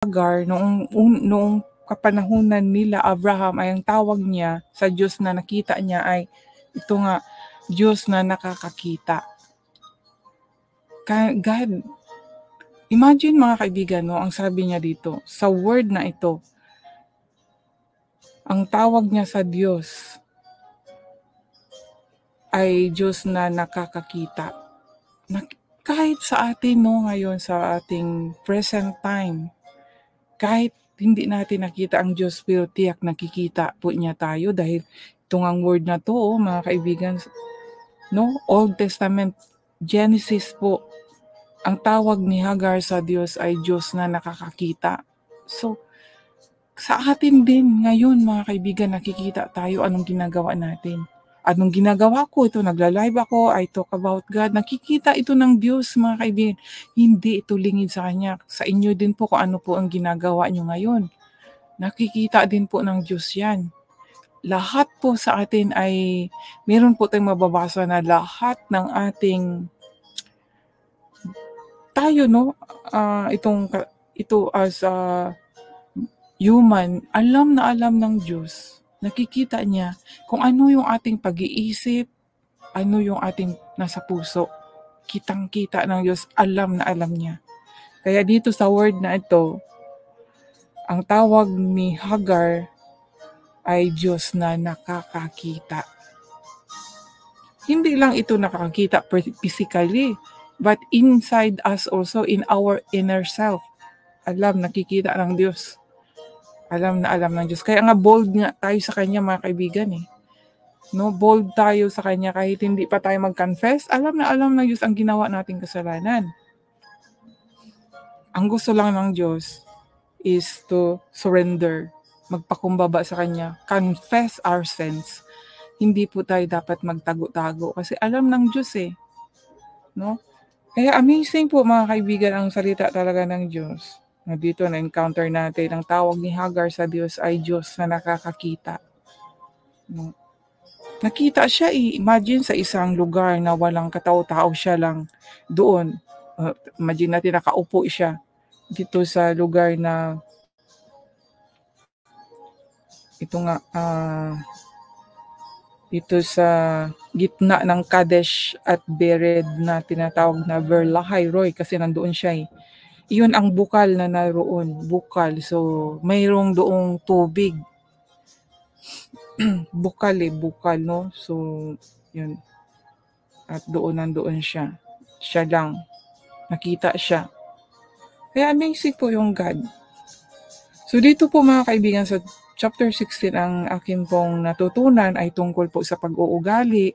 Hagar, noong kapanahunan nila Abraham ay ang tawag niya sa Diyos na nakita niya ay ito nga, Diyos na nakakakita. God, imagine mga kaibigan, no, ang sabi niya dito, sa word na ito, ang tawag niya sa Diyos ay Diyos na nakakakita. Kahit sa atin, no, ngayon sa ating present time, kahit hindi natin nakita ang Diyos, pero tiyak nakikita po niya tayo dahil itong ang word na to, mga kaibigan, no, Old Testament, Genesis po, ang tawag ni Hagar sa Diyos ay Diyos na nakakakita. So, sa atin din ngayon, mga kaibigan, nakikita tayo anong ginagawa natin. Anong ginagawa ko? Ito, nagla-live ako, I talk about God. Nakikita ito ng Diyos, mga kaibigan. Hindi ito lingid sa Kanya. Sa inyo din po kung ano po ang ginagawa nyo ngayon. Nakikita din po ng Diyos yan. Lahat po sa atin ay, meron po tayong mababasa na lahat ng ating, tayo, no? Ito as human, alam na alam ng Diyos. Nakikita niya kung ano yung ating pag-iisip, ano yung ating nasa puso. Kitang-kita ng Diyos, alam na alam niya. Kaya dito sa word na ito, ang tawag ni Hagar ay Diyos na nakakakita. Hindi lang ito nakakakita physically, but inside us also, in our inner self. Nakikita ng Diyos. Alam na alam ng Diyos. Kaya nga bold nga tayo sa Kanya, mga kaibigan eh. No, bold tayo sa Kanya kahit hindi pa tayo mag-confess. Alam na alam ng Diyos ang ginawa nating kasalanan. Ang gusto lang ng Diyos is to surrender, magpakumbaba sa Kanya, confess our sins. Hindi po tayo dapat magtago-tago kasi alam ng Diyos eh. No? Kaya amazing po, mga kaibigan, ang salita talaga ng Diyos. Dito na-encounter natin, ang tawag ni Hagar sa Diyos ay Diyos na nakakakita. No? Nakita siya imagine sa isang lugar na walang katao-tao, siya lang doon. Imagine natin nakaupo siya dito sa lugar na ito nga dito sa gitna ng Kadesh at Bered na tinatawag na Verlahai-roi kasi nandoon siya eh. Iyon ang bukal na naroon, bukal. So, mayroong doong tubig. bukal, no? So, yun. At nandoon siya. Siya lang. Nakita siya. Kaya amazing po yung God. So, dito po, mga kaibigan, sa chapter 16, ang akin pong natutunan ay tungkol po sa pag-uugali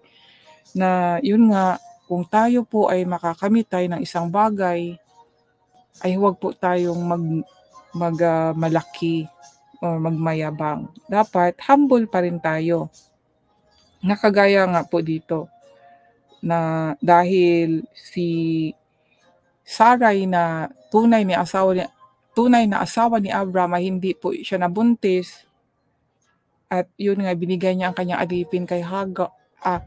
na yun nga, kung tayo po ay makakamit tayo ng isang bagay, ay huwag po tayong malaki o magmayabang. Dapat humble pa rin tayo. Nakagaya nga po dito na dahil si Sarai na tunay na asawa ni Abraham ay hindi po siya nabuntis at yun nga binigay niya ang kanyang alipin kay Hagar,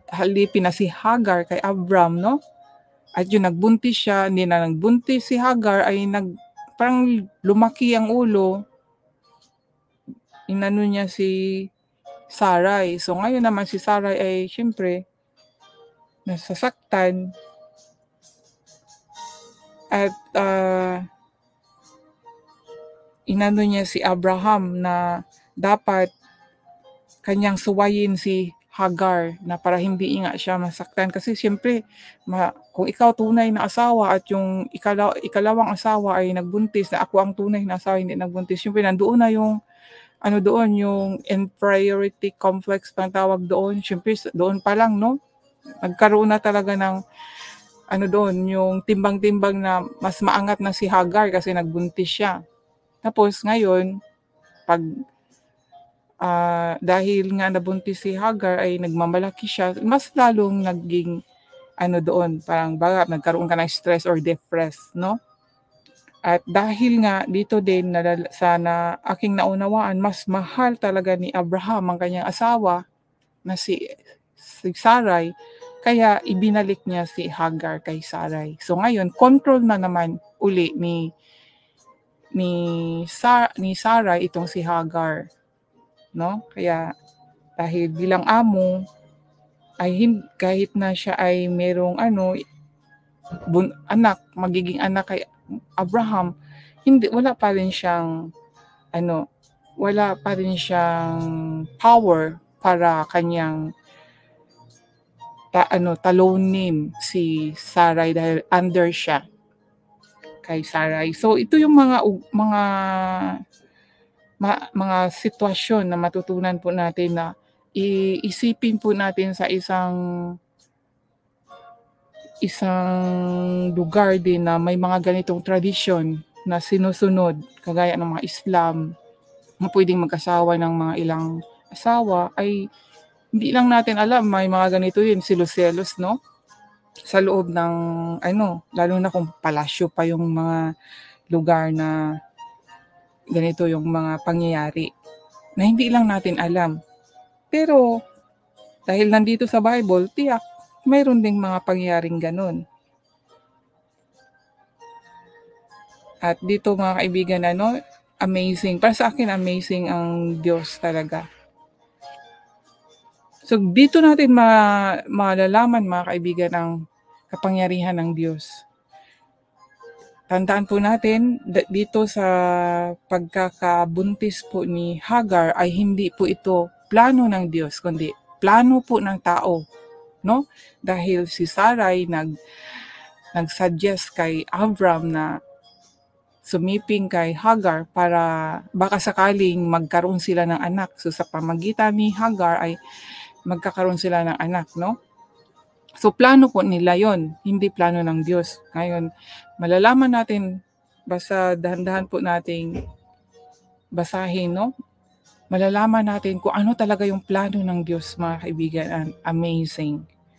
alipin na si Hagar kay Abraham, no? At yun, nagbuntis siya, hindi na nagbuntis si Hagar, ay parang lumaki ang ulo, inano niya si Sarai. So ngayon naman si Sarai ay syempre nasasaktan at inano niya si Abraham na dapat kanyang suwayin si Hagar na para hindi nga siya masaktan kasi siyempre kung ikaw tunay na asawa at yung ikalawang asawa ay nagbuntis na ako ang tunay na asawa hindi nagbuntis, siyempre nandoon na yung yung inferiority complex pang tawag doon, siyempre doon pa lang, no, nagkaroon na talaga ng yung timbang-timbang na mas maangat na si Hagar kasi nagbuntis siya. Tapos ngayon pag dahil nga nabuntis si Hagar ay nagmamalaki siya, mas lalong naging parang nagkaroon ka ng stress or depressed, no? At dahil nga dito din sana aking naunawaan, mas mahal talaga ni Abraham ang kanyang asawa na si Sarai, kaya ibinalik niya si Hagar kay Sarai. So ngayon, control na naman uli ni ni Sarah itong si Hagar, no? Kaya dahil bilang amo ay kahit na siya ay merong magiging anak kay Abraham, wala pa rin siyang wala pa rin siyang power para kanyang talunin si Sarai dahil under siya kay Sarai. So ito yung mga sitwasyon na matutunan po natin na iisipin po natin sa isang lugar din na may mga ganitong tradisyon na sinusunod, kagaya ng mga Islam, na pwedeng mag-asawa ng mga ilang asawa, ay hindi lang natin alam, may mga ganito din, selos-selos, no? Sa loob ng, lalo na kung palasyo pa yung mga lugar na ganito yung mga pangyayari, na hindi lang natin alam. Pero, dahil nandito sa Bible, tiyak, mayroon ding mga pangyayaring ganun. At dito mga kaibigan, amazing. Para sa akin, amazing ang Diyos talaga. So, dito natin malalaman mga kaibigan ang kapangyarihan ng Diyos. Tandaan po natin, dito sa pagkakabuntis po ni Hagar ay hindi po ito plano ng Diyos, kundi plano po ng tao, no? Dahil si Sarai nag-suggest kay Abram na sumiping kay Hagar para baka sakaling magkaroon sila ng anak. So sa pamagitan ni Hagar ay magkakaroon sila ng anak, no? So plano po nila yon, hindi plano ng Diyos. Ngayon, malalaman natin, basta dahan-dahan po nating basahin, no? Malalaman natin kung ano talaga yung plano ng Diyos, mga kaibigan. Amazing.